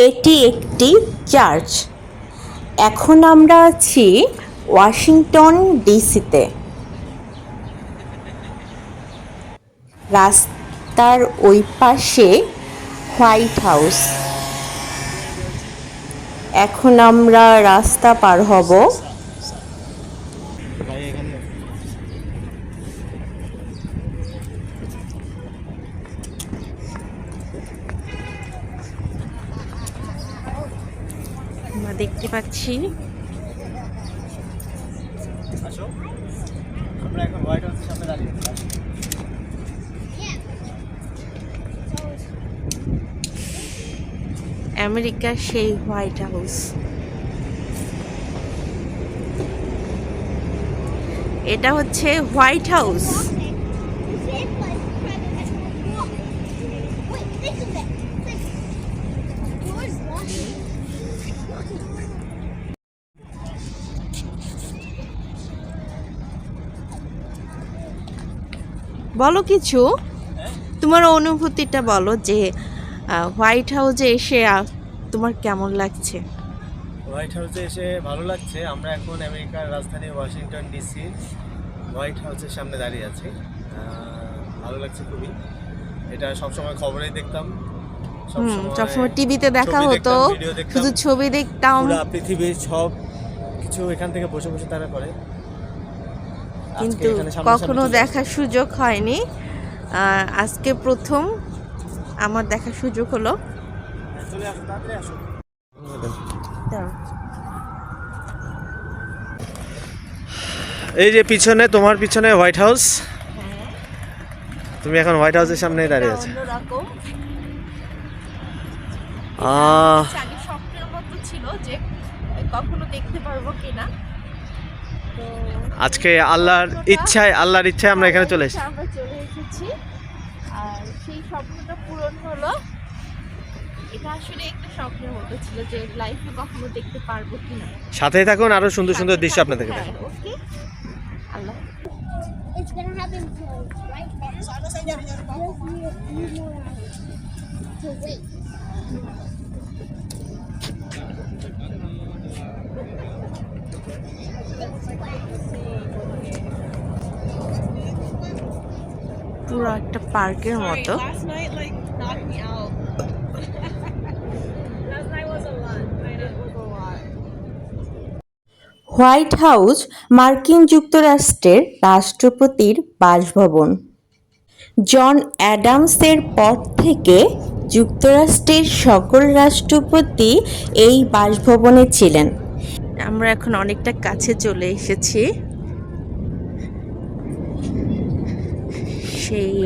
এটি একটি চার্চ। এখন আমরা আছি ওয়াশিংটন ডিসিতে। রাস্তার ওই পাশে হোয়াইট হাউস। এখন আমরা রাস্তা পার হব। আমরা দেখতে পাচ্ছি আমরা এখন হোয়াইট হাউসের সামনে দাঁড়িয়ে আছি। আমেরিকার সেই হোয়াইট হাউস। এটা হচ্ছে হোয়াইট হাউস। বলো কিছু, তোমার অনুভূতিটা বলো যে হোয়াইট হাউসে এসে তোমার কেমন লাগছে? হোয়াইট হাউসে এসে ভালো লাগছে। আমরা এখন আমেরিকার রাজধানী ওয়াশিংটন ডিসি হোয়াইট হাউসের সামনে দাঁড়িয়ে আছি। ভালো লাগছে খুবই। এটা সবসময় খবরেই দেখতাম, সবসময় টিভিতে দেখা হতো, শুধু ছবি দেখতাম। পুরো পৃথিবীর সব কিছু এখান থেকে বসে বসে তারা করে, কিন্তু কখনো দেখার সুযোগ হয়নি। আজকে প্রথম আমার দেখার সুযোগ হলো। এই যে পিছনে, তোমার পিছনে হোয়াইট হাউস। তুমি এখন হোয়াইট হাউসের সামনে দাঁড়িয়ে আছো। আগে স্বপ্নের মতো ছিল যে কখনো দেখতে পারবো কিনা, আজকে আল্লাহর ইচ্ছায় আমরা এখানে চলে এসেছি। আমরা চলে এসেছি আর সেই স্বপ্নটা পূরণ হলো। এটা আসলে একটা স্বপ্নের মতো ছিল যে লাইফে কখনো দেখতে পারবো কিনা। সাথেই থাকুন, আরো সুন্দর সুন্দর দৃশ্য আপনাদেরকে দেখাবো। ওকে, আল্লাহ। It's gonna happen right there. To wait. পুরো একটা পার্কের মতো। Last night knocked me out. Last night was a lot. It was a lot. White house মার্কিন যুক্তরাষ্ট্রের রাষ্ট্রপতির বাসভবন। জন অ্যাডামসের পর থেকে যুক্তরাষ্ট্রের সকল রাষ্ট্রপতি এই বাসভবনে ছিলেন। আমরা এখন অনেকটা কাছে চলে এসেছি সেই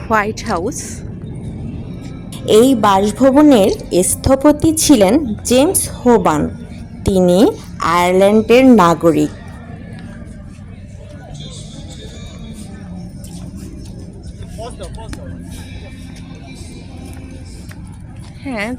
হোয়াইট হাউস। এই বাসভবনের স্থপতি ছিলেন জেমস হোবান। তিনি আয়ারল্যান্ডের নাগরিক। হ্যাঁ,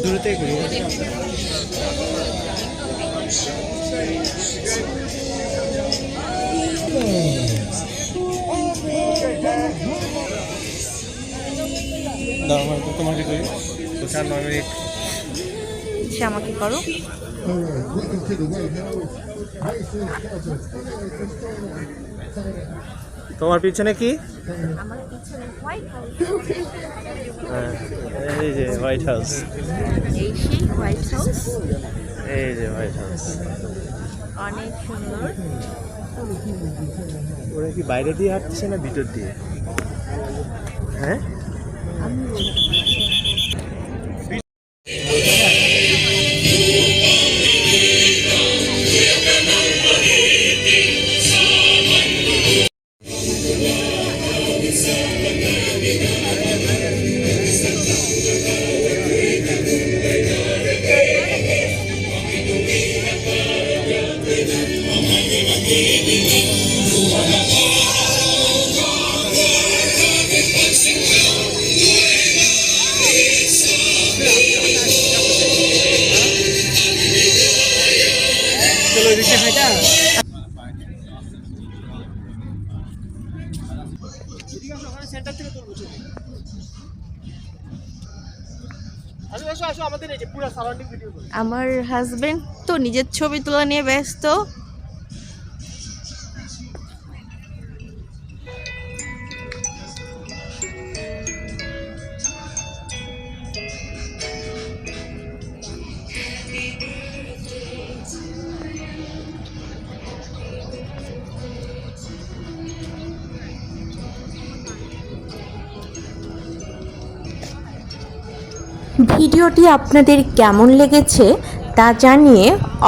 দূরতে ঘুরি। তোমাকে করি 9 মিনিট। সে আমাকে করো। তোমার পিছনে কি? আমার পিছনে হোয়াইট হাউস। এই যে হোয়াইট হাউস। এই সেই হোয়াইট হাউস। এই যে হোয়াইট হাউস, অনেক সুন্দর। ওরা কি বাইরে দিয়ে হাঁটছে না ভিতর দিয়ে? হ্যাঁ, আমি বলতে পারছি না। সেন্টার থেকে তুলবো ছবি। আসো আসো আমাদের এই যে পুরো সারাউন্ডিং ভিডিও করো। আমার হাজবেন্ড তো নিজের ছবি তোলা নিয়ে ব্যস্ত। ভিডিওটি আপনাদের কেমন লেগেছে তা জানিয়ে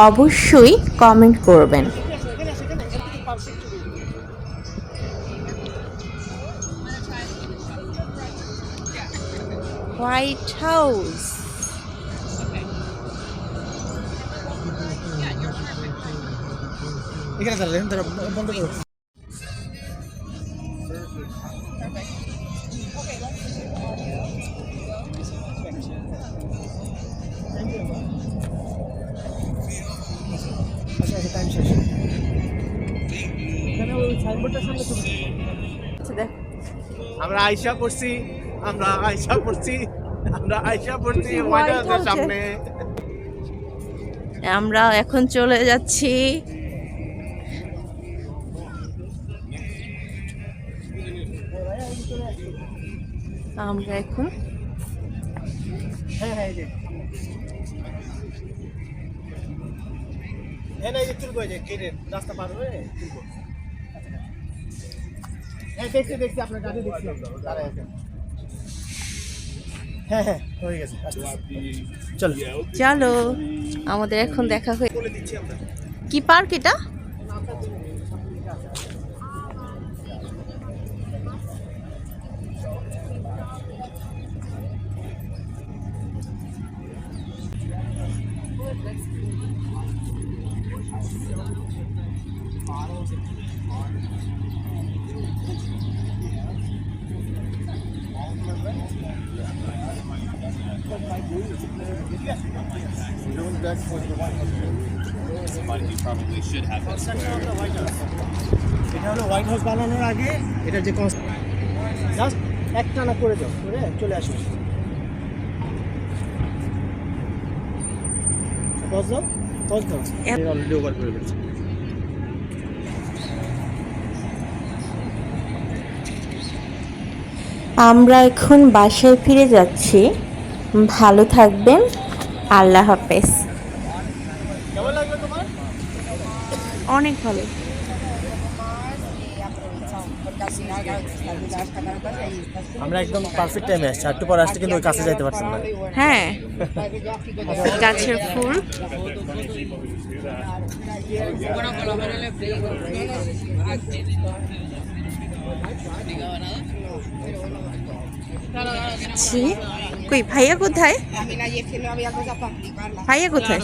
অবশ্যই কমেন্ট করবেন। White house. এখানে চালালেন তারা বন্ধ করো। আমরা আয়শা পড়ছি, আমরা আয়শা পড়ছি, আমরা আয়শা পড়ছি হোয়াইট হাউসের সামনে। আমরা এখন চলে যাচ্ছি আমরা এখন হ্যাঁ হ্যাঁ এই যে হ্যাঁ এই যে তুলবো, এই যে গেটের রাস্তা পার হয়ে তুলবো। হ্যাঁ দেখছি দেখছি আপনার গাড়ি দেখছি দাঁড়ায় আছেন। হ্যাঁ হ্যাঁ হয়ে গেছে চলো চলো। আমাদের এখন দেখা হয়ে বলে দিচ্ছি আমরা। কি পার্ক এটা? এটা হলো হোয়াইট হাউস বানানোর আগে এটা যে জাস্ট একটা না করে দাও, করে চলে আসো। পজ দাও, পজ দাও। অলরেডি ওভার করে ফেলছি। আমরা এখন বাসায় ফিরে যাচ্ছি। ভালো থাকবেন, আল্লাহ হাফেজ। কেমন লাগবে তোমার? অনেক ভালো। আমরা একদম পারফেক্ট টাইমে আসছি, একটু পরে আসতে কিন্তু ওই কাছে যাইতে পারছেন না। হ্যাঁ, গাছের ফুল। ছি, কই ভাইয়া কোথায়? ভাইয়া কোথায়?